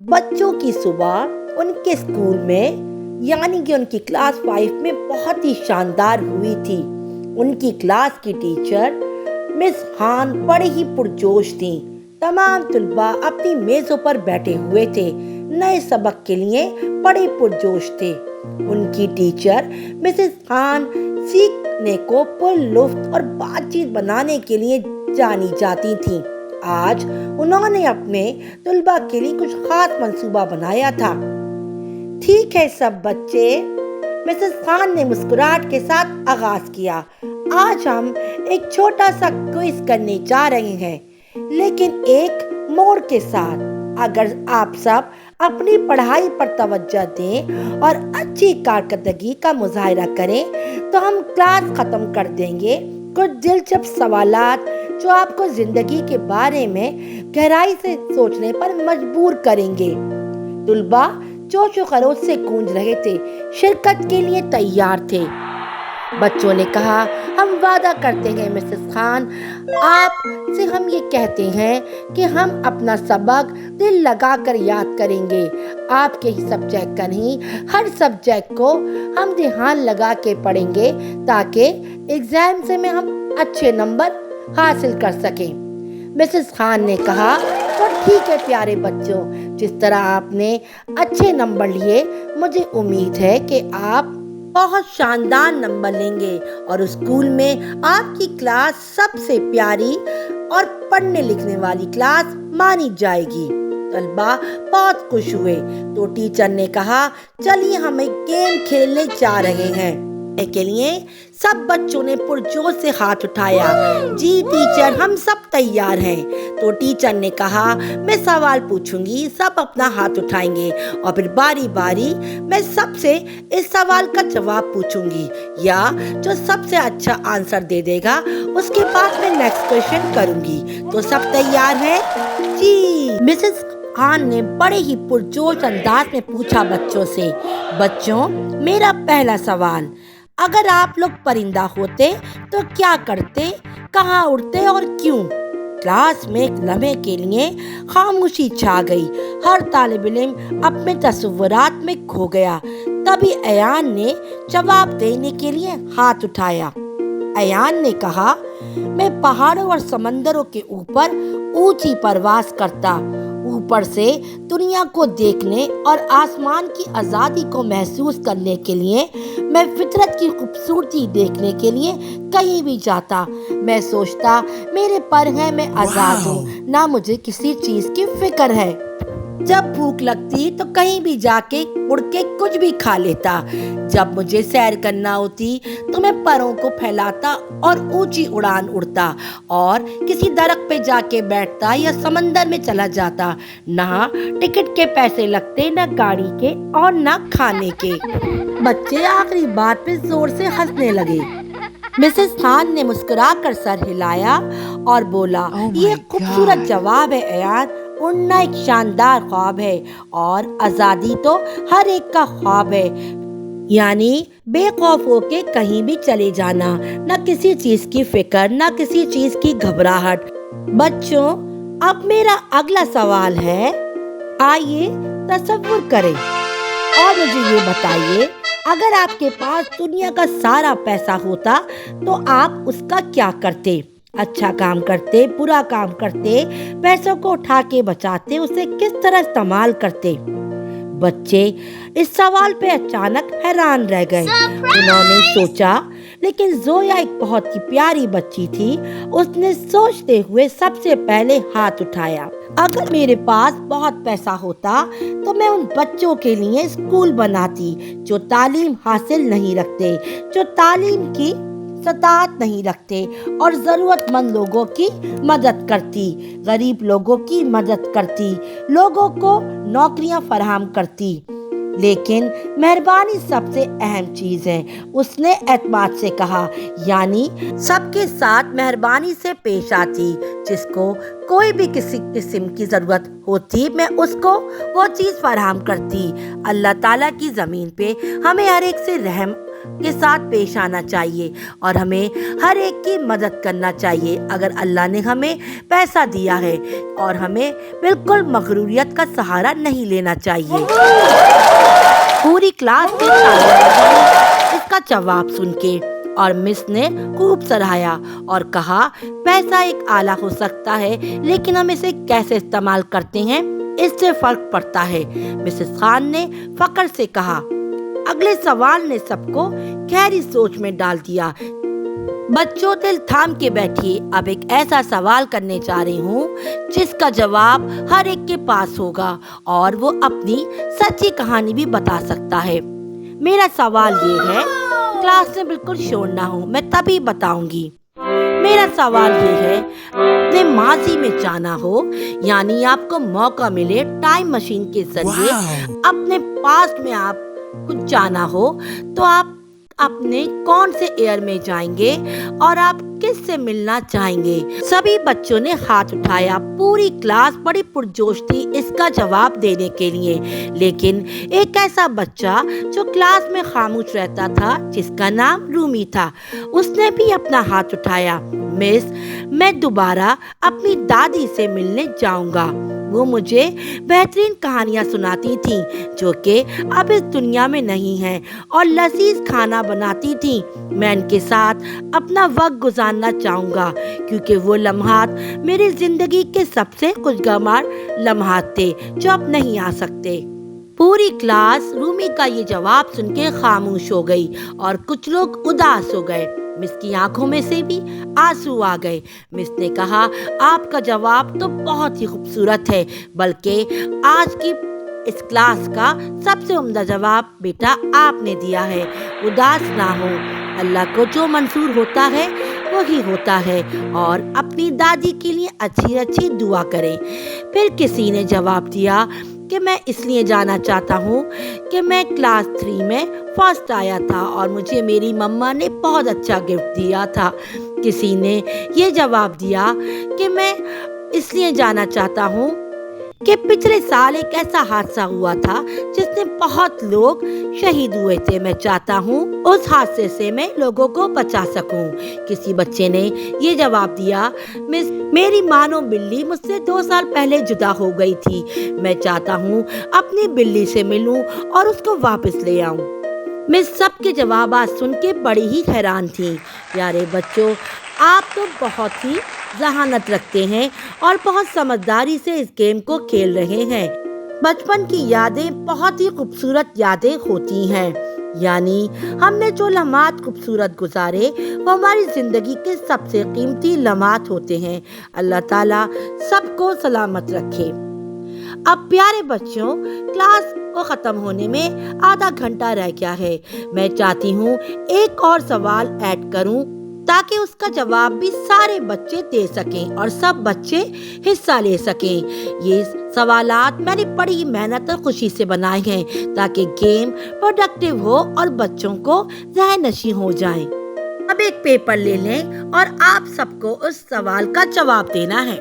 बच्चों की सुबह उनके स्कूल में यानी कि उनकी क्लास 5 में बहुत ही शानदार हुई थी। उनकी क्लास की टीचर मिस खान बड़े ही पुरजोश थी। तमाम तुलबा अपनी मेजों पर बैठे हुए थे, नए सबक के लिए बड़े पुरजोश थे। उनकी टीचर मिसेस खान सीखने को पुरलुफ्त और बातचीत बनाने के लिए जानी जाती थी। आज उन्होंने अपने तुलबा के लिए कुछ खास मंसूबा बनाया था। ठीक है सब बच्चे, मिसेस खान ने मुस्कुराहट के साथ आगाज किया। आज हम एक छोटा सा क्विज करने जा रहे हैं, लेकिन एक मोड़ के साथ। अगर आप सब अपनी पढ़ाई पर तवज्जो दें और अच्छी कारकर्दगी का मुजाहिरा करें तो हम क्लास खत्म कर देंगे। कुछ दिलचस्प सवालात जो आपको जिंदगी के बारे में गहराई से सोचने पर मजबूर करेंगे। तुलबा जोशो खरोश से गूंज रहे थे, शिरकत के लिए तैयार थे। बच्चों ने कहा, हम वादा करते हैं मिसेस खान, आपसे हम ये कहते हैं कि हम अपना सबक दिल लगाकर याद करेंगे। आपके ही सब्जेक्ट का नहीं, हर सब्जेक्ट को हम ध्यान लगा के पढ़ेंगे ताकि एग्जाम से में हम अच्छे नंबर हासिल कर सकें। मिसेस खान ने कहा, तो ठीक है प्यारे बच्चों, जिस तरह आपने अच्छे नंबर लिए, मुझे उम्मीद है कि आप बहुत शानदार नंबर लेंगे और स्कूल में आपकी क्लास सबसे प्यारी और पढ़ने लिखने वाली क्लास मानी जाएगी। तलबा बहुत खुश हुए तो टीचर ने कहा, चलिए हम एक गेम खेलने जा रहे हैं। के लिए सब बच्चों ने पुरजोश से हाथ उठाया। जी टीचर, हम सब तैयार हैं। तो टीचर ने कहा, मैं सवाल पूछूंगी, सब अपना हाथ उठाएंगे और फिर बारी बारी मैं सबसे इस सवाल का जवाब पूछूंगी, या जो सबसे अच्छा आंसर दे देगा उसके बाद मैं नेक्स्ट क्वेश्चन करूंगी। तो सब तैयार हैं? जी। मिसेस खान ने बड़े ही पुरजोश अंदाज में पूछा बच्चों से। बच्चों, मेरा पहला सवाल, अगर आप लोग परिंदा होते तो क्या करते, कहाँ उड़ते और क्यों? क्लास में एक लम्हे के लिए खामोशी छा गई। हर तालिब इल्म अपने तसव्वुरात में खो गया। तभी अयान ने जवाब देने के लिए हाथ उठाया। अयान ने कहा, मैं पहाड़ों और समंदरों के ऊपर ऊंची परवास करता, ऊपर से दुनिया को देखने और आसमान की आज़ादी को महसूस करने के लिए, मैं फितरत की खूबसूरती देखने के लिए कहीं भी जाता। मैं सोचता, मेरे पर है, मैं आज़ाद हूँ, ना मुझे किसी चीज़ की फिक्र है। जब भूख लगती तो कहीं भी जाके उड़ के कुछ भी खा लेता। जब मुझे सैर करना होती तो मैं परों को फैलाता और ऊंची उड़ान उड़ता और किसी दरख्त पे जाके बैठता या समंदर में चला जाता। ना टिकट के पैसे लगते, ना गाड़ी के और ना खाने के। बच्चे आखिरी बात पे जोर से हंसने लगे। मिसेस खान ने मुस्कुराकर सर हिलाया और बोला, ये खूबसूरत जवाब है अयान। उड़ना एक शानदार ख्वाब है और आज़ादी तो हर एक का ख्वाब है, यानी बेखौफ होके कहीं भी चले जाना, ना किसी चीज़ की फिक्र, ना किसी चीज़ की घबराहट। बच्चों, अब मेरा अगला सवाल है, आइए तसव्वुर करें और मुझे ये बताइए, अगर आपके पास दुनिया का सारा पैसा होता तो आप उसका क्या करते? अच्छा काम करते, बुरा काम करते, पैसों को उठा के बचाते, उसे किस तरह इस्तेमाल करते? बच्चे इस सवाल पे अचानक हैरान रह गए। उन्होंने सोचा, लेकिन जोया एक बहुत ही प्यारी बच्ची थी। उसने सोचते हुए सबसे पहले हाथ उठाया। अगर मेरे पास बहुत पैसा होता तो मैं उन बच्चों के लिए स्कूल बनाती जो तालीम हासिल नहीं रखते, जो तालीम की सताहत नहीं रखते, और ज़रूरतमंद लोगों की मदद करती, गरीब लोगों की मदद करती, लोगों को नौकरियां फराहम करती। लेकिन मेहरबानी सबसे अहम चीज़ है, उसने एतमाद से कहा, यानी सबके साथ मेहरबानी से पेश आती। जिसको कोई भी किसी किस्म की ज़रूरत होती, मैं उसको वो चीज़ फराहम करती। अल्लाह ताला की ज़मीन पे हमें हर एक से रहम کے ساتھ پیش آنا چاہیے اور ہمیں ہر ایک کی مدد کرنا چاہیے۔ اگر اللہ نے ہمیں پیسہ دیا ہے اور ہمیں بالکل مغروریت کا سہارا نہیں لینا چاہیے۔ پوری کلاس کے اس کا جواب سن کے اور مس نے خوب سراہا اور کہا پیسہ ایک آلہ ہو سکتا ہے لیکن ہم اسے کیسے استعمال کرتے ہیں اس سے فرق پڑتا ہے۔ مسز خان نے فخر سے کہا۔ اگلے سوال نے سب کو گہری سوچ میں ڈال دیا۔ بچوں دل تھام کے بیٹھیے، اب ایک ایسا سوال کرنے جا رہی ہوں جس کا جواب ہر ایک کے پاس ہوگا اور وہ اپنی سچی کہانی بھی بتا سکتا ہے۔ میرا سوال یہ ہے، کلاس میں بالکل شور نہ ہو، میں تبھی بتاؤں گی۔ میرا سوال یہ ہے، اپنے ماضی میں جانا ہو، یعنی آپ کو موقع ملے ٹائم مشین کے ذریعے اپنے پاسٹ میں آپ کچھ جانا ہو تو آپ اپنے کون سے ایئر میں جائیں گے اور آپ کس سے ملنا چاہیں گے؟ سبھی بچوں نے ہاتھ اٹھایا۔ پوری کلاس بڑی پرجوش تھی اس کا جواب دینے کے لیے، لیکن ایک ایسا بچہ جو کلاس میں خاموش رہتا تھا جس کا نام رومی تھا، اس نے بھی اپنا ہاتھ اٹھایا۔ مس، میں دوبارہ اپنی دادی سے ملنے جاؤں گا۔ وہ مجھے بہترین کہانیاں سناتی تھیں جو کہ اب اس دنیا میں نہیں ہیں اور لذیذ کھانا بناتی تھیں۔ میں ان کے ساتھ اپنا وقت گزارنا چاہوں گا کیونکہ وہ لمحات میری زندگی کے سب سے خوشگوار لمحات تھے جو اب نہیں آ سکتے۔ پوری کلاس رومی کا یہ جواب سن کے خاموش ہو گئی اور کچھ لوگ اداس ہو گئے۔ مس کی آنکھوں میں سے بھی آنسو آ گئے۔ مس نے کہا، آپ کا جواب تو بہت ہی خوبصورت ہے، بلکہ آج کی اس کلاس کا سب سے عمدہ جواب بیٹا آپ نے دیا ہے۔ اداس نہ ہو، اللہ کو جو منظور ہوتا ہے وہی ہوتا ہے، اور اپنی دادی کے لیے اچھی اچھی دعا کریں۔ پھر کسی نے جواب دیا کہ میں اس لیے جانا چاہتا ہوں کہ میں کلاس 3 میں فرسٹ آیا تھا اور مجھے میری مما نے بہت اچھا گفٹ دیا تھا۔ کسی نے یہ جواب دیا کہ میں اس لیے جانا چاہتا ہوں کہ پچھلے سال ایک ایسا حادثہ ہوا تھا جس میں بہت لوگ شہید ہوئے تھے، میں چاہتا ہوں اس حادثے سے میں لوگوں کو بچا سکوں۔ کسی بچے نے یہ جواب دیا، مس، میری مانو بلی مجھ سے 2 سال پہلے جدا ہو گئی تھی، میں چاہتا ہوں اپنی بلی سے ملوں اور اس کو واپس لے آؤں۔ میں سب کے جوابات سن کے بڑی ہی حیران تھی۔ پیارے بچوں، آپ تو بہت ہی ذہانت رکھتے ہیں اور بہت سمجھداری سے اس گیم کو کھیل رہے ہیں۔ بچپن کی یادیں بہت ہی خوبصورت یادیں ہوتی ہیں، یعنی ہم نے جو لمحات خوبصورت گزارے وہ ہماری زندگی کے سب سے قیمتی لمحات ہوتے ہیں۔ اللہ تعالیٰ سب کو سلامت رکھے۔ اب پیارے بچوں، کلاس کو ختم ہونے میں آدھا گھنٹہ رہ گیا ہے۔ میں چاہتی ہوں ایک اور سوال ایڈ کروں تاکہ اس کا جواب بھی سارے بچے دے سکیں اور سب بچے حصہ لے سکیں۔ یہ سوالات میں نے بڑی محنت اور خوشی سے بنائے ہیں تاکہ گیم پروڈکٹیو ہو اور بچوں کو ذہن نشین ہو جائیں۔ اب ایک پیپر لے لیں اور آپ سب کو اس سوال کا جواب دینا ہے،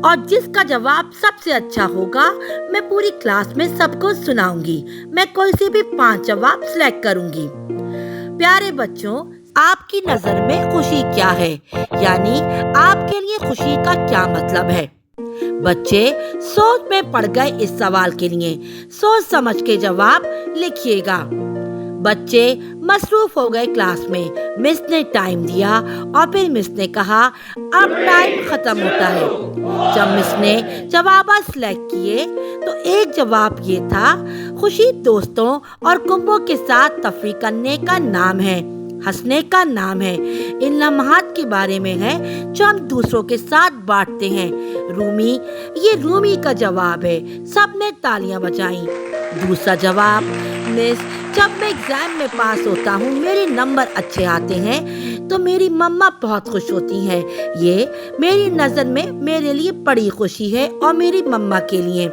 اور جس کا جواب سب سے اچھا ہوگا میں پوری کلاس میں سب کو سناؤں گی۔ میں کوئی سے بھی 5 جواب سلیکٹ کروں گی۔ پیارے بچوں، آپ کی نظر میں خوشی کیا ہے؟ یعنی آپ کے لیے خوشی کا کیا مطلب ہے؟ بچے سوچ میں پڑ گئے اس سوال کے لیے، سوچ سمجھ کے جواب لکھیے گا۔ بچے مصروف ہو گئے کلاس میں۔ مس نے ٹائم دیا اور پھر مس نے کہا، اب ٹائم ختم ہوتا ہے۔ جب مس نے جوابات سلیکٹ کیے تو ایک جواب یہ تھا، خوشی دوستوں اور کنبوں کے ساتھ تفریح کرنے کا نام ہے، ہنسنے کا نام ہے، ان لمحات کے بارے میں ہے جو ہم دوسروں کے ساتھ بانٹتے ہیں۔ رومی، یہ رومی کا جواب ہے۔ سب نے تالیاں بجائیں۔ دوسرا جواب، مس، جب میں ایگزام میں پاس ہوتا ہوں، میرے نمبر اچھے آتے ہیں تو میری مما بہت خوش ہوتی ہیں۔ یہ میری نظر میں میرے لیے بڑی خوشی ہے اور میری مما کے لیے۔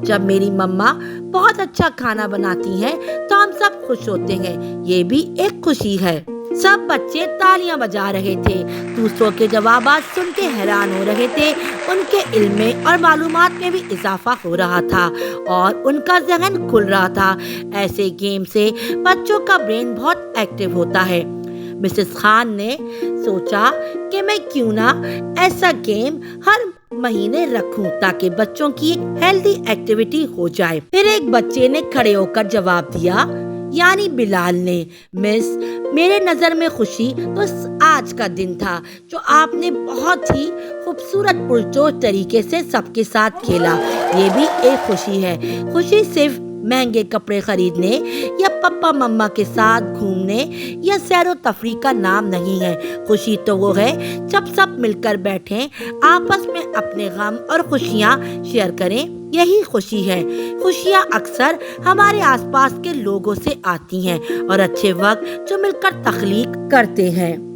جب میری مما بہت اچھا کھانا بناتی ہیں تو ہم سب خوش ہوتے ہیں، یہ بھی ایک خوشی ہے۔ सब बच्चे तालियां बजा रहे थे, दूसरों के जवाबात सुन के हैरान हो रहे थे। उनके इल्म में और मालूमात में भी इजाफा हो रहा था और उनका ज़हन खुल रहा था। ऐसे गेम से बच्चों का ब्रेन बहुत एक्टिव होता है। मिसेस खान ने सोचा कि मैं क्यों ना ऐसा गेम हर महीने रखूं ताकि बच्चों की एक हेल्दी एक्टिविटी हो जाए। फिर एक बच्चे ने खड़े होकर जवाब दिया, यानी बिलाल ने, मिस, मेरे नज़र में खुशी तो आज का दिन था जो आपने बहुत ही खूबसूरत पुरजोश तरीके से सबके साथ खेला। ये भी एक खुशी है। खुशी सिर्फ महंगे कपड़े खरीदने या पप्पा मम्मा के साथ घूमने या सैरो तफरीह का नाम नहीं है। खुशी तो वो है जब सब मिलकर बैठें, आपस में अपने गम और खुशियाँ शेयर करें। यही खुशी है। खुशियाँ अक्सर हमारे आसपास के लोगों से आती हैं और अच्छे वक्त जो मिलकर तख्लीक करते हैं।